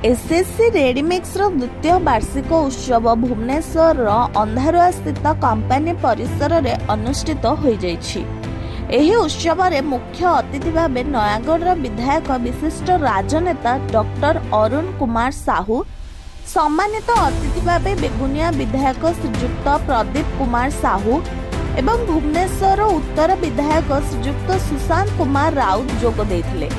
SSC ready mix द्वितीय वार्षिक उत्सव भुवनेश्वर अंधारुआ स्थित कंपनी परिसर में अनुष्ठित हो जाइछि। एही उत्सव रे मुख्य अतिथि भाव नयागढ़ विधायक विशिष्ट राजनेता डॉक्टर अरुण कुमार साहू, सम्मानित अतिथि भाव बेगुनिया विधायक श्रीजुक्त प्रदीप कुमार साहू एवं भुवनेश्वर उत्तर विधायक श्रीजुक्त सुशांत कुमार राउत जोग देथिले।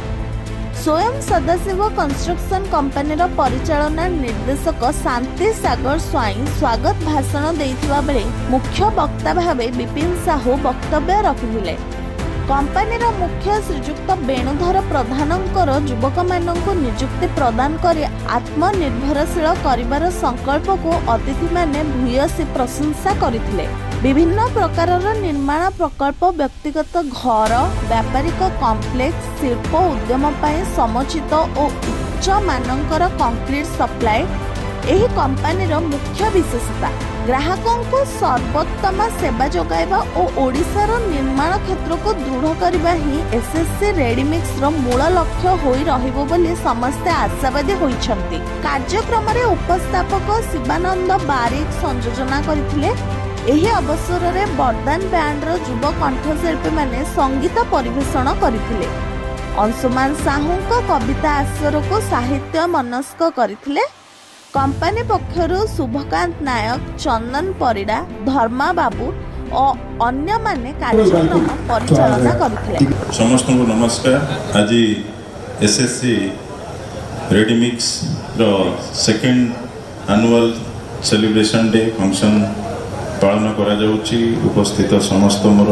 स्वयं सदाशिव कंस्ट्रक्शन कंपनी परिचालना निर्देशक शांति सागर स्वाई स्वागत भाषण देथिबा बेले मुख्य वक्ता भावे विपिन साहू वक्तव्य रखिथिले। कंपनीर मुख्य श्रीजुक्त वेणुधर प्रधानंकर युवक माननकु नियुक्ति प्रदान करी आत्मनिर्भरशील करिवार संकल्प को अतिथि माने भूयसी प्रशंसा करथिले। विभिन्न प्रकार निर्माण प्रकल्प, व्यक्तिगत घर, व्यापारिक कॉम्प्लेक्स, शिल्प उद्यम पाए समुचित और उच्च मानकर कंक्रीट सप्लाई एही कंपनीर मुख्य विशेषता। ग्राहकों को सर्वोत्तम सेवा जोगाइबा और ओडिशार निर्माण क्षेत्र को दृढ़ करबा ही एसएससी रेडीमिक्स मूल लक्ष्य होई रहिबो बोली समस्ते आशावादी होइछन्ति। कार्यक्रम रे उपस्थापक शिवानंद बारिक संयोजना करथिले। एही अवसर में बरदान बैंड युव कंठशिल्पी माने संगीत परिवेषण करथिले। अंशुमान साहू कविता आश्वर को साहित्य मनस्क करथिले। कंपनी पक्षर शुभकांत नायक, चंदन परिडा, धर्मा बाबू और अन्य माने कार्यक्रम परिचालना करथिले। समस्त को नमस्कार। आज एसएससी रेडीमिक्स रो second annual celebration day function पालन करा जाउची। उपस्थित समस्त मोर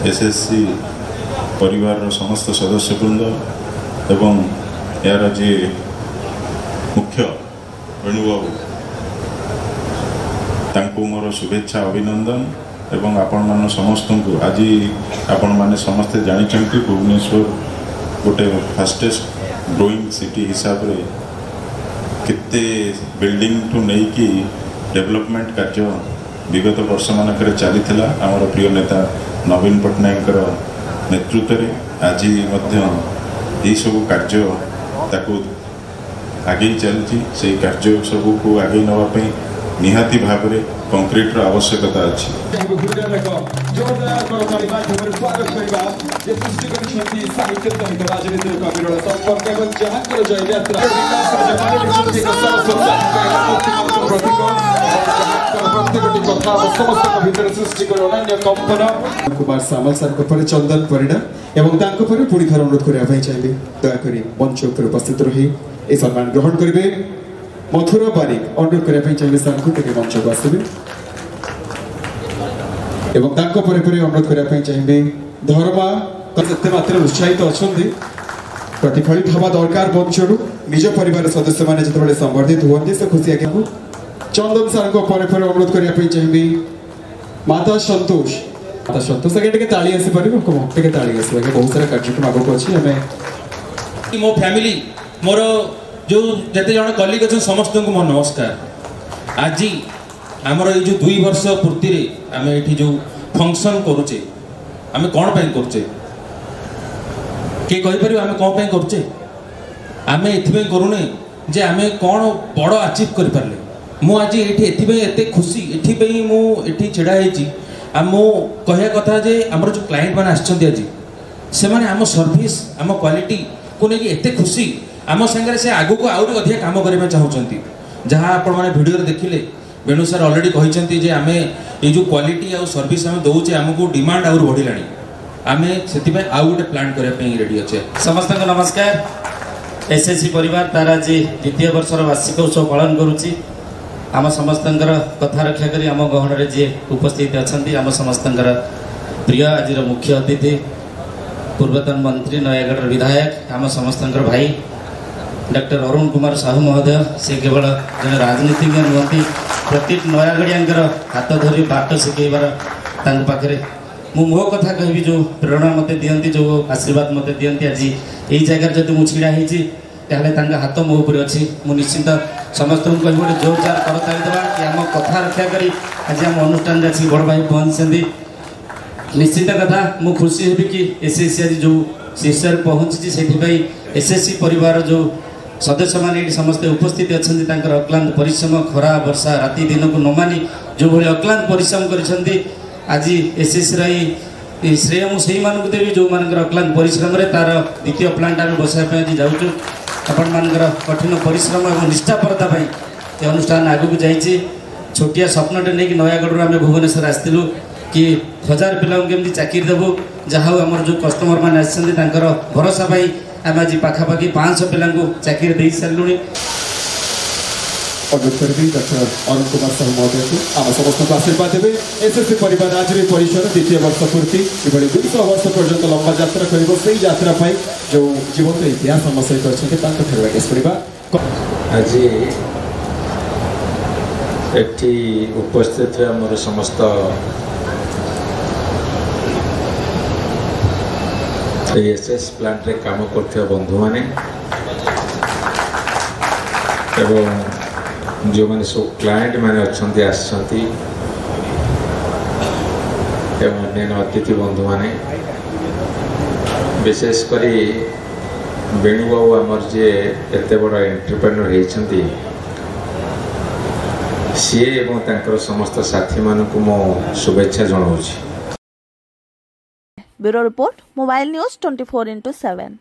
एसएससी परिवार समस्त सदस्यवृंद एवं यार जे मुख्य वेणुबाबू तांको मोर शुभेच्छा अभिनंदन एवं आपण मान समस्त को आज आपण माने समस्ते जानिचंती भुवनेश्वर गोटे फास्टेस्ट ग्रोइंग सिटी हिसाब रे केते बिल्डिंग टू नहीं कि डेवलपमेंट कार्य विगत वर्ष मानक चली आमर प्रिय नेता नवीन पट्टनायक नेतृत्व में आज यही सब कार्य ताकू आगे चलती से कार्य सब को आगे नापी निहाती भाव में कंक्रीट आवश्यकता अच्छी। कुमार सामल सर चंदन परिडा एवं पुणी थर अनुरोध करने चाहिए दयाकोरी मंच पर उपस्थित रही ए सम्मान ग्रहण करेंगे। मथुर बारिक अनुरोध करने चाहिए सर को मंच को आसवे अनुरोध करने चाहिए धर्मा जिते मात्र उत्साहित अच्छा प्रतिफलित हवा दरकार मंचर निज परिवार सदस्य मैंने जो संबर्धित हुए से खुशी आगे चंदन सर को अनुरोध करने चाहिए माता संतोष आगे ताली आसी पारे ताली आस बहुत सारा कार्यक्रम आगे अच्छी मो फैमिली मोर जो जते जन कलिग अच्छे समस्त को मोर नमस्कार। आज आमर ये जो 2 वर्ष पूर्ति आम ये जो फंक्शन करुचे आम कौन पे करुचे किए कहीपर आम कौन पे करुचे आम ये करूने जे आम कौन बड़ अचीव कर पारे। मु आज ये एत खुशी ये मुझे छिड़ा मो कहया कथा जे आमर जो क्लाइंट मैंने आज से आम सर्विस आम क्वालिटी को लेकिन एत खुशी आम सागर से आगु को आउरी अधिक काम करने चाहूँगी। जहाँ आपण मैंने वीडियो देखिले वेणु सर ऑलरेडी कहते जे आम ये जो क्वालिटी आउ सर्विस आम दौचे आमको डिमांड आउर बढ़िलानी आम से आउ गोटे प्लान करने रेडी अच्छे। समस्त को नमस्कार। एसएससी परिवार तार आज द्वितीय वर्षर वार्षिक उत्सव पालन करुच्ची। आम समस्त कथा रक्षा करी आम गहन जी उपस्थित अच्छा आम समस्त प्रिय आज मुख्य अतिथि पूर्वतन मंत्री नयागढ़ विधायक आम समस्त भाई डॉक्टर अरुण कुमार साहू महोदय से केवल जन राजनीतिज्ञ नुहति प्रत्येक नयागढ़िया हाथ धरी बाट शिखेबार पाखे मो कथा कहि जो प्रेरणा मत दियंती जो आशीर्वाद मत दियंती आज यही जगह जब मुझे छिड़ा होते हाथ मो उपर अच्छी मु निश्चिंत समस्त को कह गोटे जोरदार करताली देवा कि आम कथा रक्षा करी आज आम अनुष्ठान आसिक बड़ भाई पहुँची निश्चिंत कथा मु खुशी हेबी कि एसएससी आज जो शीर्ष पहुँची से एसएससी परिवार जो सदस्य मैंने समस्ते उपस्थित अच्छा अक्लांत परिश्रम खरा वर्षा राति दिन को न मानी जो भाई अक्लांत परिश्रम कर आज एसएससी श्रेय मुझे मानक देवी जो मान अक्लांत परिश्रम तार द्वितीय प्लांट आम बसाई आज जाऊँ आपण मानकर कठिन परिश्रम और निष्ठापरता ये अनुष्ठान आगू जाइए छोटिया स्वप्नटे नहीं नयागढ़ आम भुवनेश्वर आसलु कि 1000 पिला केमती चाकरी देवु जहाँ आमर जो कस्टमर मैंने आसर भरोसा आम आज पाखापाखि 500 पिला चाकरी दे सारूँ डॉक्टर अरुण कुमार साहू महोदय को आम समस्त आशीर्वाद देवे एसएससी परिवार राजरी परिसर द्वितीय वर्ष पूर्ति ये 200 वर्ष पर्यंत लंबा यात्रा कर यात्रा जो जीवंत इतिहास आम सहित अच्छा आज एटी उपस्थित मोर समस्त एसएस प्लांट रे काम करते बंधु माने एवं जो मैंने सब क्लाएंट मैंने अच्छा अन्य अतिथि बंधु माने विशेषकर वेणुबाबू आमर जे एत बड़ एंटरप्रेन्योर होती सी एवं समस्त साथी मानक मो शुभेच्छा जनाऊँ। Bureau report mobile news 24/7।